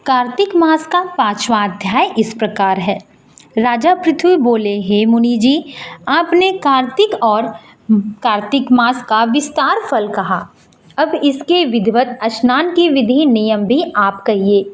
कार्तिक मास का 5वां अध्याय इस प्रकार है। राजा पृथ्वी बोले, हे मुनि जी, आपने कार्तिक मास का विस्तार फल कहा। अब इसके विधिवत स्नान की विधि नियम भी आप कहिए।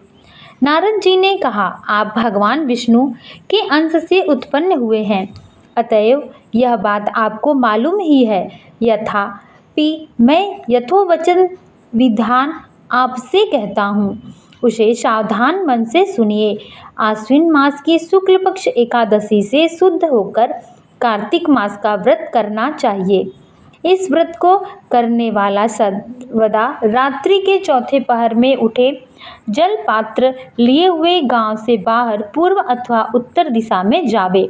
नारद जी ने कहा, आप भगवान विष्णु के अंश से उत्पन्न हुए हैं, अतएव यह बात आपको मालूम ही है। यथापि मैं यथोवचन विधान आपसे कहता हूँ, उसे सावधान मन से सुनिए। आश्विन मास की शुक्ल पक्ष एकादशी से शुद्ध होकर कार्तिक मास का व्रत करना चाहिए। इस व्रत को करने वाला सर्वदा रात्रि के चौथे पहर में उठे, जल पात्र लिए हुए गांव से बाहर पूर्व अथवा उत्तर दिशा में जावे।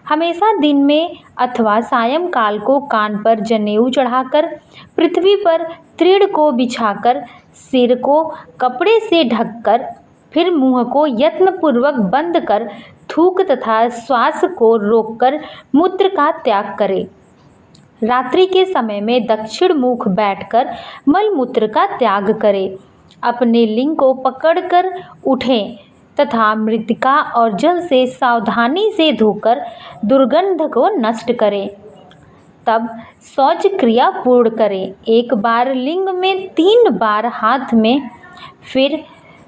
हमेशा दिन में अथवा सायंकाल को कान पर जनेऊ चढ़ाकर, पृथ्वी पर तृण को बिछाकर, सिर को कपड़े से ढककर, फिर मुंह को यत्नपूर्वक बंद कर थूक तथा श्वास को रोककर मूत्र का त्याग करे। रात्रि के समय में दक्षिण मुख बैठकर मलमूत्र का त्याग करे। अपने लिंग को पकड़कर उठें तथा मृतिका और जल से सावधानी से धोकर दुर्गंध को नष्ट करें। तब शौच क्रिया पूर्ण करें। एक बार लिंग में, 3 बार हाथ में, फिर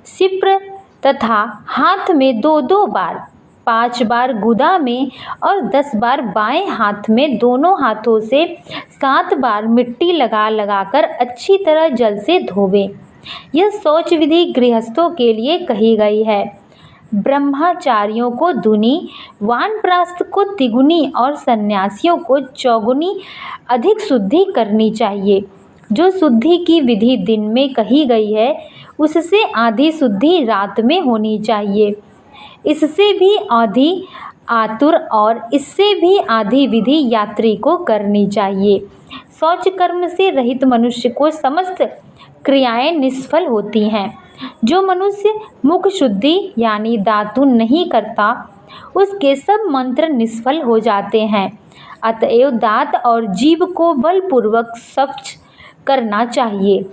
सिप्र तथा हाथ में 2-2 बार, 5 बार गुदा में और 10 बार बाएं हाथ में दोनों हाथों से 7 बार मिट्टी लगाकर अच्छी तरह जल से धोवें। यह शौच विधि गृहस्थों के लिए कही गई है। ब्रह्मचारियों को दूनी, वानप्रस्थ को तिगुनी और सन्यासियों को चौगुनी अधिक शुद्धि करनी चाहिए। जो शुद्धि की विधि दिन में कही गई है, उससे आधी शुद्धि रात में होनी चाहिए। इससे भी आधी आतुर और इससे भी आधी विधि यात्री को करनी चाहिए। शौच कर्म से रहित मनुष्य को समस्त क्रियाएं निष्फल होती हैं। जो मनुष्य मुख शुद्धि यानी दातुन नहीं करता, उसके सब मंत्र निष्फल हो जाते हैं। अतएव दांत और जीभ को बलपूर्वक स्वच्छ करना चाहिए।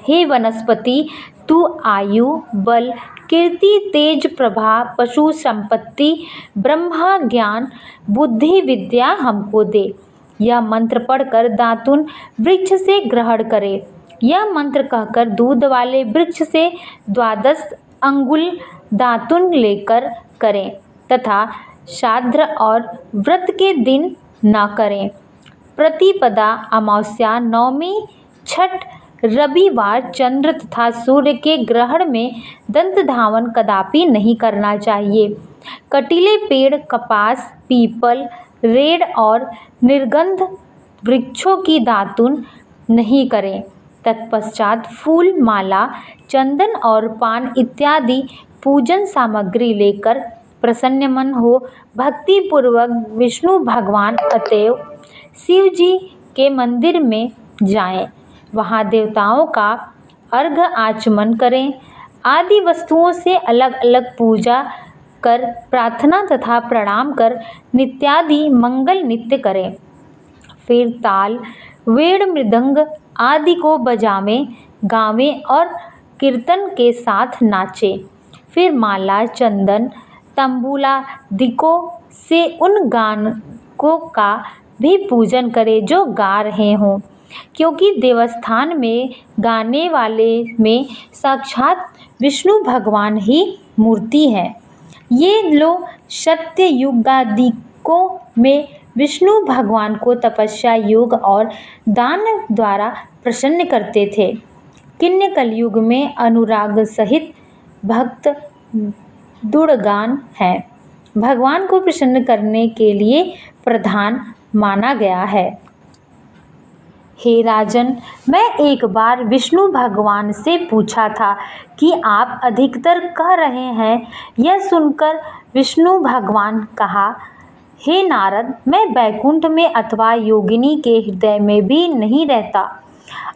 हे वनस्पति, तू आयु, बल, कीर्ति, तेज, प्रभा, पशु संपत्ति, ब्रह्मा ज्ञान, बुद्धि, विद्या हमको दे। यह मंत्र पढ़कर दातुन वृक्ष से ग्रहण करे। यह मंत्र कहकर दूध वाले वृक्ष से 12 अंगुल दातुन लेकर करें तथा श्राद्ध और व्रत के दिन न करें। प्रतिपदा, अमावस्या, नवमी, छठ, रविवार, चंद्र तथा सूर्य के ग्रहण में दंत धावन कदापि नहीं करना चाहिए। कटीले पेड़, कपास, पीपल, रेड़ और निर्गंध वृक्षों की दातुन नहीं करें। तत्पश्चात फूल, माला, चंदन और पान इत्यादि पूजन सामग्री लेकर प्रसन्न मन हो भक्ति पूर्वक विष्णु भगवान अतएव शिव जी के मंदिर में जाएं। वहां देवताओं का अर्घ्य आचमन करें। आदि वस्तुओं से अलग अलग पूजा कर, प्रार्थना तथा प्रणाम कर नित्यादि मंगल नित्य करें। फिर ताल, वेद, मृदंग आदि को बजावें, गावें और कीर्तन के साथ नाचें। फिर माला, चंदन, तंबूलादिकों से उन गायकों का भी पूजन करें जो गा रहे हों, क्योंकि देवस्थान में गाने वाले में साक्षात विष्णु भगवान ही मूर्ति है। ये लोग सत्य युगादिकों में विष्णु भगवान को तपस्या, योग और दान द्वारा प्रसन्न करते थे, किन्हीं कलयुग में अनुराग सहित भक्त दुर्गान है, भगवान को प्रसन्न करने के लिए प्रधान माना गया है। हे राजन, मैं एक बार विष्णु भगवान से पूछा था कि आप अधिकतर कह रहे हैं। यह सुनकर विष्णु भगवान कहा, हे नारद, मैं बैकुंठ में अथवा योगिनी के हृदय में भी नहीं रहता,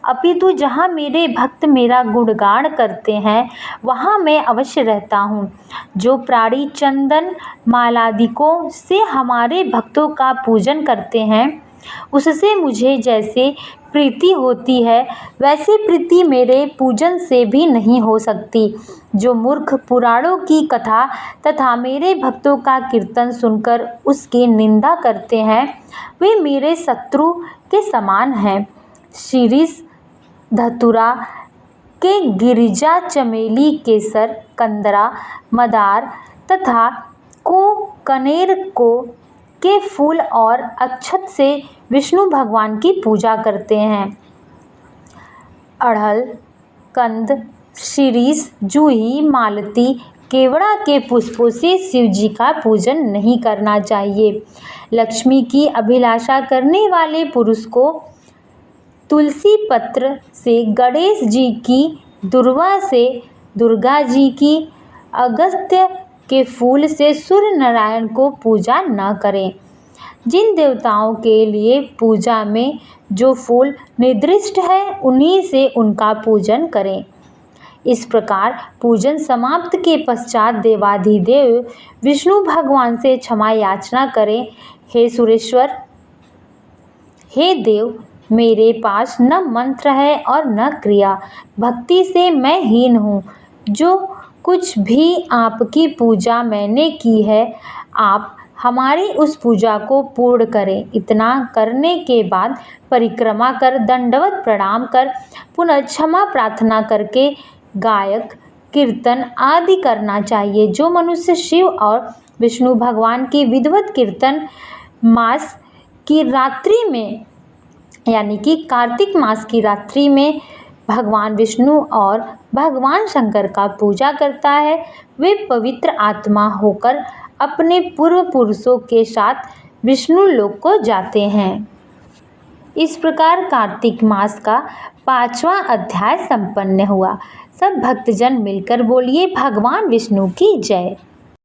अपितु जहाँ मेरे भक्त मेरा गुणगान करते हैं वहाँ मैं अवश्य रहता हूँ। जो प्राणी चंदन मालादिकों से हमारे भक्तों का पूजन करते हैं, उससे मुझे जैसे प्रीति होती है वैसी प्रीति मेरे पूजन से भी नहीं हो सकती। जो मूर्ख पुराणों की कथा तथा मेरे भक्तों का कीर्तन सुनकर उसकी निंदा करते हैं वे मेरे शत्रु के समान हैं। शीरीष धतूरा के गिरिजा चमेली केसर कंदरा मदार तथा को कनेर को के फूल और अक्षत से विष्णु भगवान की पूजा करते हैं। अड़हल कंद शीरीष जूही मालती केवड़ा के पुष्पों से शिव जी का पूजन नहीं करना चाहिए। लक्ष्मी की अभिलाषा करने वाले पुरुष को तुलसी पत्र से गणेश जी की, दुर्वा से दुर्गा जी की, अगस्त्य के फूल से सूर्य नारायण को पूजा न करें। जिन देवताओं के लिए पूजा में जो फूल निर्दिष्ट है उन्हीं से उनका पूजन करें। इस प्रकार पूजन समाप्त के पश्चात देवाधिदेव विष्णु भगवान से क्षमा याचना करें। हे सुरेश्वर, हे देव, मेरे पास न मंत्र है और न क्रिया, भक्ति से मैं हीन हूँ। जो कुछ भी आपकी पूजा मैंने की है आप हमारी उस पूजा को पूर्ण करें। इतना करने के बाद परिक्रमा कर दंडवत प्रणाम कर पुनः क्षमा प्रार्थना करके गायक कीर्तन आदि करना चाहिए। जो मनुष्य शिव और विष्णु भगवान की विधिवत कीर्तन मास की रात्रि में यानी कि कार्तिक मास की रात्रि में भगवान विष्णु और भगवान शंकर का पूजा करता है वे पवित्र आत्मा होकर अपने पूर्व पुरुषों के साथ विष्णु लोक को जाते हैं। इस प्रकार कार्तिक मास का 5वां अध्याय संपन्न हुआ। सब भक्तजन मिलकर बोलिए भगवान विष्णु की जय।